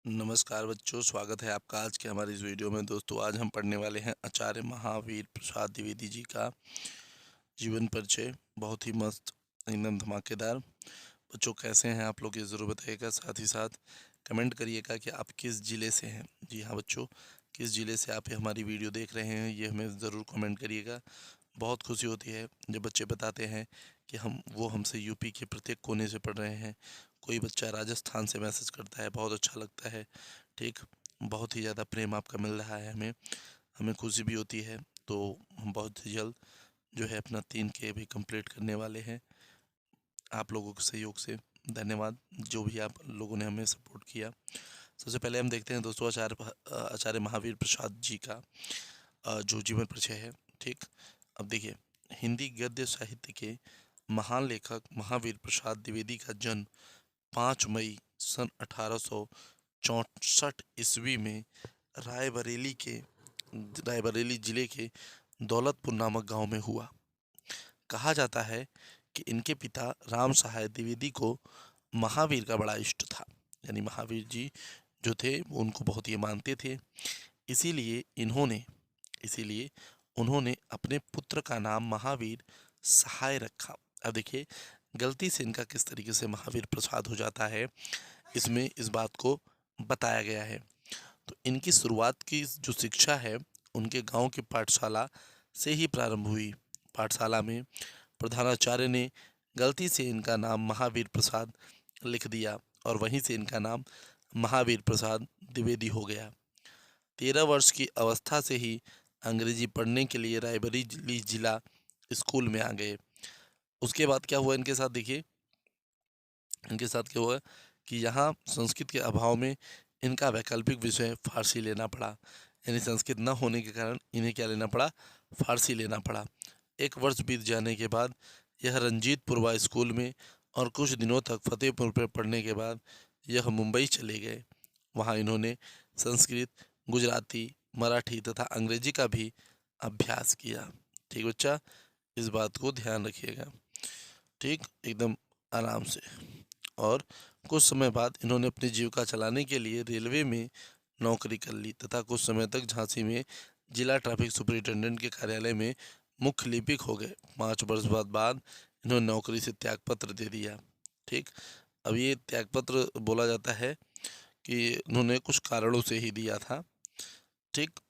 नमस्कार बच्चों, स्वागत है आपका आज के हमारी इस वीडियो में। दोस्तों, आज हम पढ़ने वाले हैं आचार्य महावीर प्रसाद द्विवेदी जी का जीवन परिचय। बहुत ही मस्त, एकदम धमाकेदार। बच्चों, कैसे हैं आप लोग, ये ज़रूर बताइएगा। साथ ही साथ कमेंट करिएगा कि आप किस ज़िले से हैं। जी हाँ बच्चों, किस ज़िले से आप ये हमारी वीडियो देख रहे हैं, ये हमें ज़रूर कमेंट करिएगा। बहुत खुशी होती है जब बच्चे बताते हैं कि वो हमसे यूपी के प्रत्येक कोने से पढ़ रहे हैं। कोई बच्चा राजस्थान से मैसेज करता है, बहुत अच्छा लगता है। ठीक, बहुत ही ज़्यादा प्रेम आपका मिल रहा है हमें हमें खुशी भी होती है। तो हम बहुत ही जल्द जो है अपना 3K भी कंप्लीट करने वाले हैं, आप लोगों के सहयोग से। धन्यवाद जो भी आप लोगों ने हमें सपोर्ट किया। सबसे पहले हम देखते हैं दोस्तों आचार्य महावीर प्रसाद जी का जो जीवन परिचय है। ठीक, अब देखिए, हिंदी गद्य साहित्य के महान लेखक महावीर प्रसाद द्विवेदी का जन्म 5 मई सन 1864 ईस्वी में रायबरेली के रायबरेली जिले के दौलतपुर नामक गांव में हुआ। कहा जाता है कि इनके पिता राम सहाय द्विवेदी को महावीर का बड़ा इष्ट था। यानी महावीर जी जो थे वो उनको बहुत ही मानते थे। इसीलिए इन्होंने इसीलिए उन्होंने अपने पुत्र का नाम महावीर सहाय रखा। अब देखिए, गलती से इनका किस तरीके से महावीर प्रसाद हो जाता है, इसमें इस बात को बताया गया है। तो इनकी शुरुआत की जो शिक्षा है उनके गांव की पाठशाला से ही प्रारंभ हुई। पाठशाला में प्रधानाचार्य ने गलती से इनका नाम महावीर प्रसाद लिख दिया और वहीं से इनका नाम महावीर प्रसाद द्विवेदी हो गया। 13 वर्ष की अवस्था से ही अंग्रेजी पढ़ने के लिए रायबरेली जिला स्कूल में आ गए। उसके बाद क्या हुआ इनके साथ, देखिए इनके साथ क्या हुआ कि यहाँ संस्कृत के अभाव में इनका वैकल्पिक विषय फारसी लेना पड़ा। यानी संस्कृत न होने के कारण इन्हें क्या लेना पड़ा, फारसी लेना पड़ा। 1 वर्ष बीत जाने के बाद यह रंजीतपुरवा स्कूल में और कुछ दिनों तक फतेहपुर पर पढ़ने के बाद यह मुंबई चले गए। वहाँ इन्होंने संस्कृत, गुजराती, मराठी तथा अंग्रेजी का भी अभ्यास किया। ठीक बच्चा, इस बात को ध्यान रखिएगा। ठीक, एकदम आराम से। और कुछ समय बाद इन्होंने अपनी जीविका चलाने के लिए रेलवे में नौकरी कर ली तथा कुछ समय तक झांसी में जिला ट्रैफिक सुपरिटेंडेंट के कार्यालय में मुख्य लिपिक हो गए। 5 वर्ष बाद इन्होंने नौकरी से त्यागपत्र दे दिया। ठीक, अब ये त्यागपत्र बोला जाता है कि इन्होंने कुछ कारणों से ही दिया था। ठीक,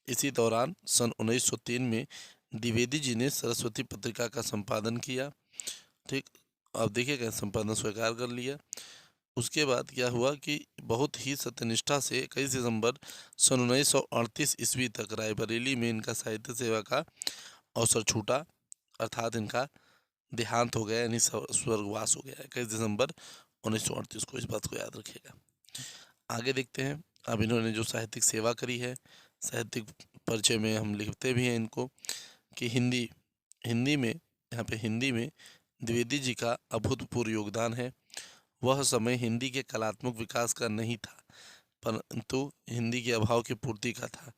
इसी दौरान सन 1903 में द्विवेदी जी ने सरस्वती पत्रिका का संपादन किया। ठीक, अब देखिएगा, संपादन स्वीकार कर लिया। उसके बाद क्या हुआ कि बहुत ही सत्यनिष्ठा से 21 दिसंबर सन 1938 ईस्वी तक रायबरेली में इनका साहित्य सेवा का अवसर छूटा, अर्थात इनका देहांत हो गया, यानी स्वर्गवास हो गया। 21 दिसंबर 1938 को, इस बात को याद रखिएगा। आगे देखते हैं, अब इन्होंने जो साहित्यिक सेवा करी है, साहित्यिक परिचय में हम लिखते भी हैं इनको कि हिंदी हिंदी में यहाँ पे हिंदी में द्विवेदी जी का अभूतपूर्व योगदान है। वह समय हिंदी के कलात्मक विकास का नहीं था, परंतु हिंदी के अभाव की पूर्ति का था।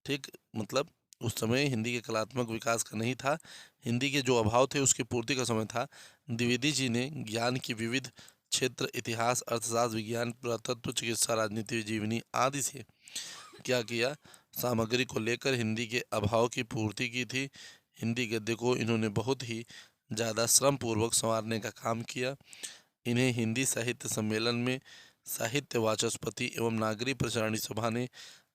ठीक, मतलब उस समय हिंदी के कलात्मक विकास का नहीं था, हिंदी के जो अभाव थे उसकी पूर्ति का समय था। द्विवेदी जी ने ज्ञान की विविध क्षेत्र, इतिहास, अर्थशास्त्र, विज्ञान, पुरातत्व, चिकित्सा, राजनीति, जीवनी आदि से क्या किया, सामग्री को लेकर हिंदी के अभाव की पूर्ति की थी। हिंदी गद्य को इन्होंने बहुत ही ज़्यादा श्रम पूर्वक संवारने का काम किया। इन्हें हिंदी साहित्य सम्मेलन में साहित्य वाचस्पति एवं नागरी प्रचारणी सभा ने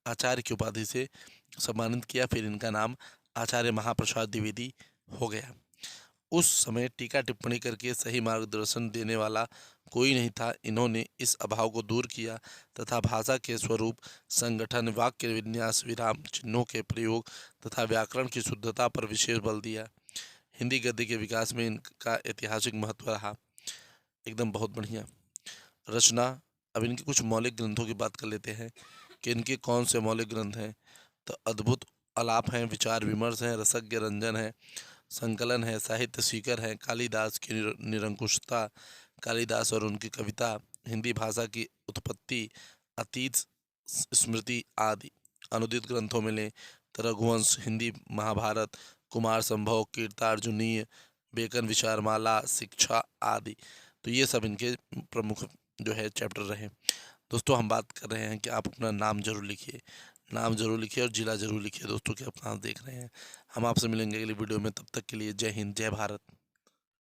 आचार्य की उपाधि से सम्मानित किया। फिर इनका नाम आचार्य महाप्रसाद द्विवेदी हो गया। उस समय टीका टिप्पणी करके सही मार्गदर्शन देने वाला कोई नहीं था। इन्होंने इस अभाव को दूर किया तथा भाषा के स्वरूप, संगठन, वाक्य विन्यास, विराम चिन्हों के प्रयोग तथा व्याकरण की शुद्धता पर विशेष बल दिया। हिंदी गद्य के विकास में इनका ऐतिहासिक महत्व रहा। एकदम बहुत बढ़िया रचना। अब इनके कुछ मौलिक ग्रंथों की बात कर लेते हैं कि इनके कौन से मौलिक ग्रंथ हैं। तो अद्भुत आलाप हैं, विचार विमर्श हैं, रसज्ञ रंजन है, संकलन है, साहित्य सीकर है, कालिदास की निरंकुशता, कालिदास और उनकी कविता, हिंदी भाषा की उत्पत्ति, अतीत स्मृति आदि। अनुदित ग्रंथों में लें तो रघुवंश, हिंदी महाभारत, कुमार संभव, कीर्तार्जुनीय, बेकन विचारमाला, शिक्षा आदि। तो ये सब इनके प्रमुख जो है चैप्टर रहे। दोस्तों हम बात कर रहे हैं कि आप अपना नाम जरूर लिखिए, नाम जरूर लिखिए और जिला जरूर लिखिए दोस्तों कि आप कहाँ देख रहे हैं। हम आपसे मिलेंगे अगली वीडियो में, तब तक के लिए जय हिंद, जय भारत।